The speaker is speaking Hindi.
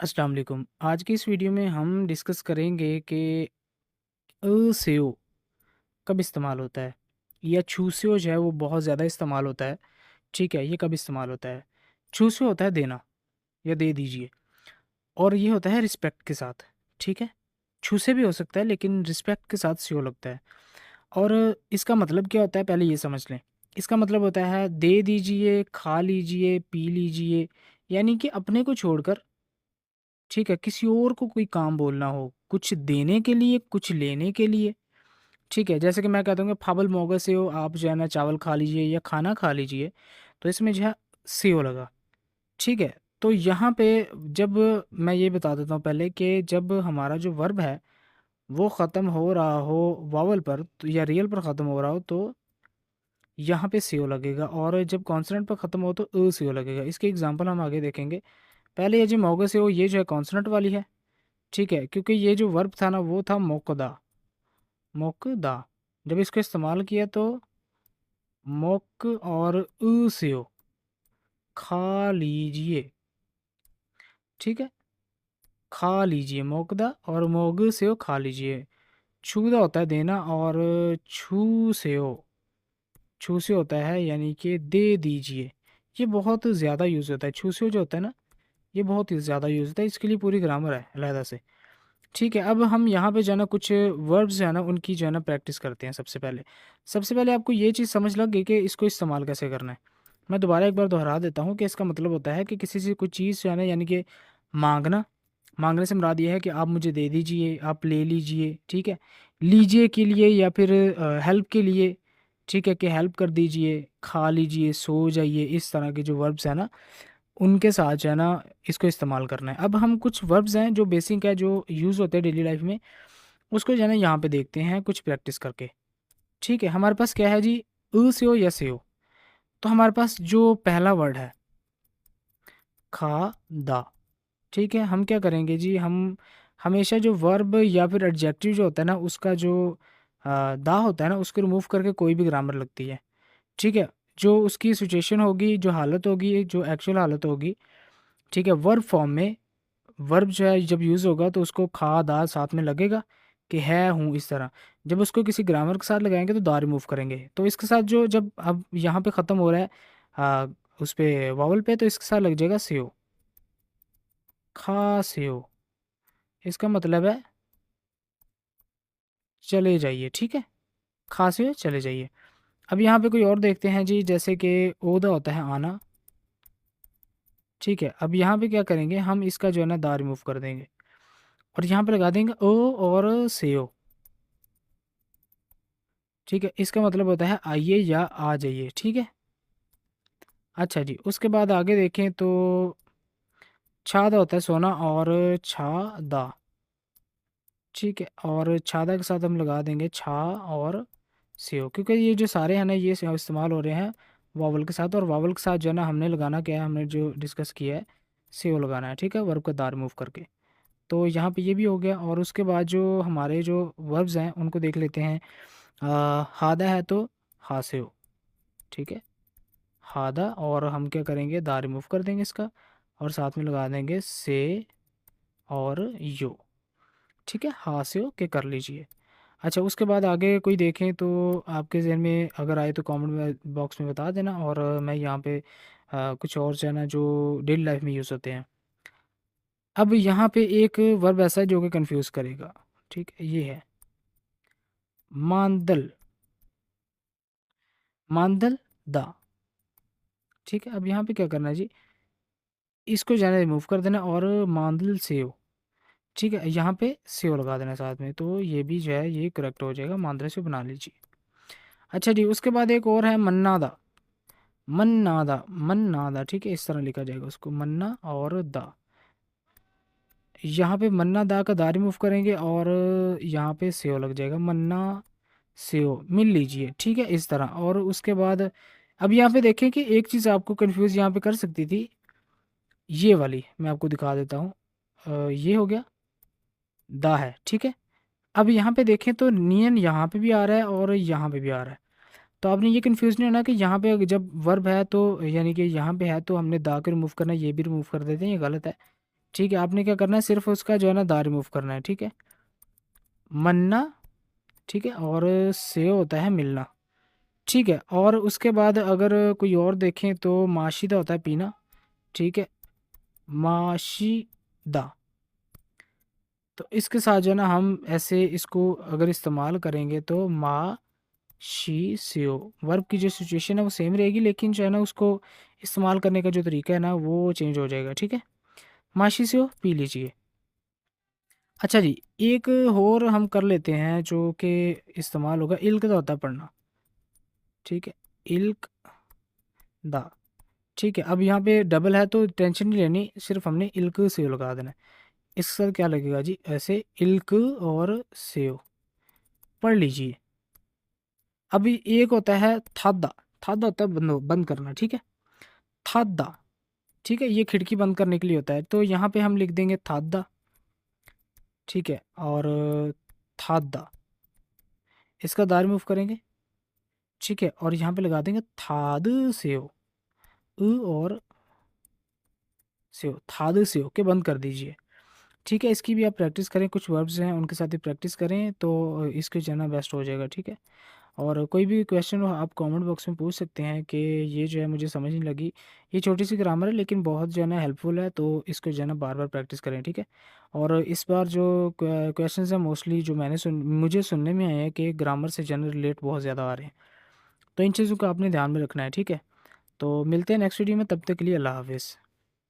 अस्सलाम वालेकुम। आज की इस वीडियो में हम डिस्कस करेंगे कि अ कब इस्तेमाल होता है या छूस्यो जो है वो बहुत ज़्यादा इस्तेमाल होता है। ठीक है, ये कब इस्तेमाल होता है? छूस्यो होता है देना या दे दीजिए, और ये होता है रिस्पेक्ट के साथ। ठीक है? छू से भी हो सकता है लेकिन रिस्पेक्ट के साथ स्यो लगता है। और इसका मतलब क्या होता है पहले ये समझ लें। इसका मतलब होता है दे दीजिए, खा लीजिए, पी लीजिए, यानी कि अपने को छोड़कर, ठीक है, किसी और को कोई काम बोलना हो, कुछ देने के लिए, कुछ लेने के लिए, ठीक है? जैसे कि मैं कहता हूँ कि फाबल मोगे सेओ, आप जो है ना चावल खा लीजिए या खाना खा लीजिए, तो इसमें जो है सेओ लगा, ठीक है? तो यहाँ पे जब मैं ये बता देता हूँ पहले कि जब हमारा जो वर्ब है, वो ख़त्म हो रहा हो वावल पर तो या रियल पर ख़त्म हो रहा हो, तो यहाँ पे सेओ लगेगा, और जब कॉन्सोनेंट पर ख़त्म हो तो सेओ लगेगा। इसके एग्ज़ाम्पल हम आगे देखेंगे। पहले ये जो मोगे सेओ, ये जो है कॉन्सोनेंट वाली है। ठीक है, क्योंकि ये जो वर्ब था ना वो था मोकदा, मोकदा। जब इसको इस्तेमाल किया तो मोक और से हो, खा लीजिए, ठीक है, खा लीजिए, मोकदा और मोग से हो, खा लीजिए। छूदा होता है देना, और छू से हो, छू से होता है यानी कि दे दीजिए। ये बहुत ज़्यादा यूज़ होता है, छू से हो जो होता है ना, ये बहुत ही ज़्यादा यूज़ होता है। इसके लिए पूरी ग्रामर है अलहदा से। ठीक है, अब हम यहाँ पे जो है ना कुछ वर्ब्स जो है ना उनकी जो है ना प्रैक्टिस करते हैं। सबसे पहले आपको ये चीज़ समझ लग गई कि इसको इस्तेमाल कैसे करना है। मैं दोबारा एक बार दोहरा देता हूँ कि इसका मतलब होता है कि किसी से कुछ चीज़ जो है ना, यानी कि मांगना, मांगने से मुराद ये है कि आप मुझे दे दीजिए, आप ले लीजिए, ठीक है, लीजिए के लिए या फिर हेल्प के लिए, ठीक है, कि हेल्प कर दीजिए, खा लीजिए, सो जाइए, इस तरह के जो वर्ब्स हैं ना उनके साथ जो है ना इसको इस्तेमाल करना है। अब हम कुछ वर्ब्स हैं जो बेसिक है, जो यूज़ होते हैं डेली लाइफ में, उसको जो है ना यहाँ पे देखते हैं कुछ प्रैक्टिस करके। ठीक है, हमारे पास क्या है जी, से हो या से हो। तो हमारे पास जो पहला वर्ड है खा दा, ठीक है, हम क्या करेंगे जी, हम हमेशा जो वर्ब या फिर एडजेक्टिव जो होता है ना उसका जो दा होता है ना उसको रिमूव करके कोई भी ग्रामर लगती है। ठीक है, जो उसकी सिचुएशन होगी, जो हालत होगी, जो एक्चुअल हालत होगी, ठीक है, वर्ब फॉर्म में वर्ब जो है जब यूज़ होगा तो उसको खा दा साथ में लगेगा कि है हूँ, इस तरह। जब उसको किसी ग्रामर के साथ लगाएंगे तो दा रिमूव करेंगे, तो इसके साथ जो जब अब यहाँ पे ख़त्म हो रहा है आ, उस पे वावल पे, तो इसके साथ लग जाएगा सेव, खा सेव। इसका मतलब है चले जाइए, ठीक है, खा सेव चले जाइए। अब यहाँ पे कोई और देखते हैं जी, जैसे कि ओदा होता है आना, ठीक है, अब यहाँ पे क्या करेंगे, हम इसका जो है ना दा रिमूव कर देंगे और यहाँ पे लगा देंगे ओ और सेव। ठीक है, इसका मतलब होता है आइए या आ जाइए, ठीक है। अच्छा जी, उसके बाद आगे देखें तो छादा होता है सोना, और छादा, ठीक है, और छादा के साथ हम लगा देंगे छा और सेव, क्योंकि ये जो सारे हैं ना ये इस्तेमाल हो रहे हैं वावल के साथ, और वावल के साथ जो है ना हमने लगाना क्या है, हमने जो डिस्कस किया है सेव लगाना है, ठीक है, वर्ब का दार मूव करके। तो यहाँ पे ये भी हो गया, और उसके बाद जो हमारे जो वर्ब्स हैं उनको देख लेते हैं। हादा है तो हासेव, ठीक है, हादा, और हम क्या करेंगे, दा रिमूव कर देंगे इसका, और साथ में लगा देंगे से और यो, ठीक है, हाँ से हो के कर लीजिए। अच्छा, उसके बाद आगे कोई देखें तो आपके जहन में अगर आए तो कमेंट में बॉक्स में बता देना, और मैं यहाँ पे कुछ और जो है ना जो डेली लाइफ में यूज़ होते हैं। अब यहाँ पे एक वर्ब ऐसा है जो कि कंफ्यूज करेगा, ठीक है, ये है मांदल, मांदल दा, ठीक है। अब यहाँ पे क्या करना है जी, इसको जाना रिमूव कर देना, और मांदल सेव, ठीक है, यहाँ पे सेव लगा देना साथ में, तो ये भी जो है ये करेक्ट हो जाएगा, मांदल से बना लीजिए। अच्छा जी, उसके बाद एक और है मन्नादा, मन्नादा, मन्नादा, ठीक है, इस तरह लिखा जाएगा उसको, मन्ना और दा। यहाँ पे मन्ना दा का दा रिमूव करेंगे, और यहाँ पे सेव लग जाएगा, मन्ना सेव, मिल लीजिए, ठीक है, इस तरह। और उसके बाद अब यहाँ पे देखें कि एक चीज़ आपको कंफ्यूज यहाँ पे कर सकती थी, ये वाली मैं आपको दिखा देता हूँ। ये हो गया, दा है, ठीक है। अब यहाँ पे देखें तो नियन यहाँ पे भी आ रहा है और यहाँ पे भी आ रहा है, तो आपने ये कंफ्यूज नहीं होना कि यहाँ पे जब वर्ब है तो यानी कि यहाँ पे है तो हमने दा को रिमूव करना है, ये भी रिमूव कर देते हैं, ये गलत है, ठीक है, आपने क्या करना है, सिर्फ उसका जो है ना दा रिमूव करना है। ठीक है, मन्ना, ठीक है, और सेव होता है मिलना। ठीक है, और उसके बाद अगर कोई और देखें तो माशिदा होता है पीना। ठीक है, माशिदा। तो इसके साथ जो है ना हम ऐसे इसको अगर इस्तेमाल करेंगे तो मा शी सियो, वर्ब की जो सिचुएशन है वो सेम रहेगी, लेकिन जो है ना उसको इस्तेमाल करने का जो तरीका है ना वो चेंज हो जाएगा। ठीक है, माशी सियो पी लीजिए। अच्छा जी, एक और हम कर लेते हैं जो कि इस्तेमाल होगा, इल्क का होता है पढ़ना। ठीक है, इल्क दा। ठीक है, अब यहाँ पे डबल है तो टेंशन नहीं लेनी, सिर्फ हमने इल्क सेव लगा देना है। इसके साथ क्या लगेगा जी, ऐसे इल्क और सेव पढ़ लीजिए। अभी एक होता है थादा। थादा होता है बंद बंद करना। ठीक है, थादा। ठीक है, ये खिड़की बंद करने के लिए होता है, तो यहाँ पे हम लिख देंगे थादा। ठीक है, और थादा, इसका दार मूव करेंगे। ठीक है, और यहाँ पे लगा देंगे थाद सेव, और सेव, थाद सेव के बंद कर दीजिए। ठीक है, इसकी भी आप प्रैक्टिस करें, कुछ वर्ब्स हैं उनके साथ ही प्रैक्टिस करें तो इसके जो है ना बेस्ट हो जाएगा। ठीक है, और कोई भी क्वेश्चन हो आप कमेंट बॉक्स में पूछ सकते हैं कि ये जो है मुझे समझ नहीं लगी। ये छोटी सी ग्रामर है लेकिन बहुत जो है ना हेल्पफुल है, तो इसको जो है ना बार बार प्रैक्टिस करें। ठीक है, और इस बार जो क्वेश्चंस हैं मोस्टली जो मुझे सुनने में आए हैं कि ग्रामर से जनरल रिलेट बहुत ज़्यादा आ रहे हैं, तो इन चीज़ों को आपने ध्यान में रखना है। ठीक है, तो मिलते हैं नेक्स्ट वीडियो में, तब तक के लिए अल्लाह हाफिज़।